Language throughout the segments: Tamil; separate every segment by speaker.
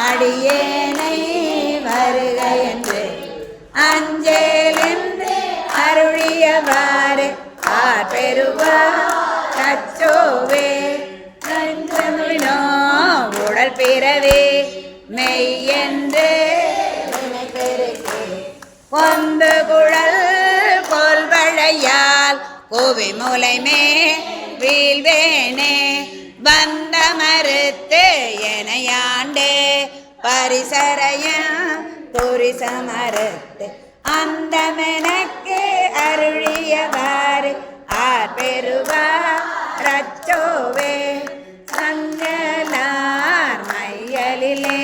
Speaker 1: அடியேனை வருக என்று அஞ்சேலென்று அருளியவாறு பெறுவார் கச்சோவே கஞ்சமினோ உடல் பிறவே மெய்யென்று பொந்து குழல் கொல்வழையால் கோவி முலைமே வீழ்வேனே வந்த மறுத்து எனையாண்டு பரிசரைய புரிச மறுத்து அந்த மெனக்கு அருளியவாறு பெறுவார் ரச்சோவே சங்கலார் மையலிலே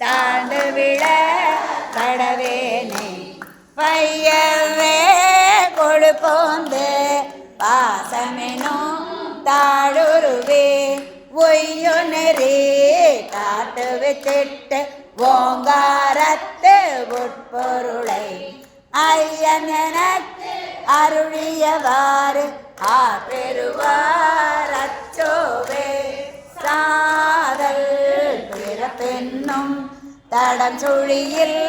Speaker 1: தாழ்ந்து விழ கடவேனே பையவே கொழுப்போந்து பாசமெனோ தாழுருவே ஒய்யொனரே காட்டு வச்சிட்டு ஓங்காரத்து உட்பொருளை ஐயன் எனக்கு அருளியவாறு பெறுவார் அச்சோவே சாதல் பிறப்பென்னும் தடம் சுழியில்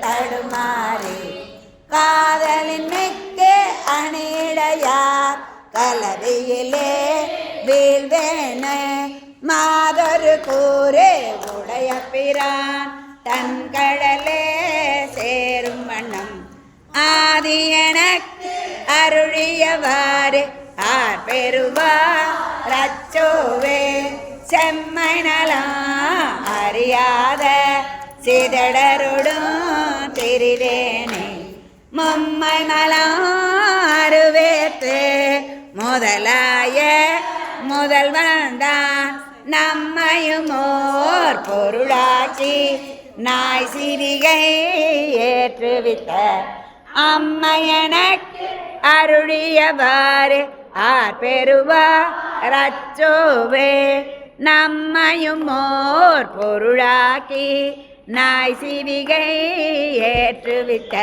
Speaker 1: தடுமாறி காதலின் மிக்க அணிடையார் கலவியிலே வீழ்வேன மாதொரு கூரே உடைய பிரான் தன் கடலே சேரும் வண்ணம் ஆதி எனக்கு அருளியவாறு பெறுவார் ரச்சோவே செம்மை நலம் அறியாத சிதடருடும் திரிவேனே மும்மை மலம் அருவேற்று முதலாய முதல்வந்தான் நம்மையும் ஓர் பொருளாக்கி நாய் சிறிகை ஏற்றுவித்த அம்மையனக்கு அருளியவாறு பெறுவார் ரச்சோவே நம்மையும் ஓர் பொருளாக்கி நாய் சிவிகை ஏற்றுவிட்ட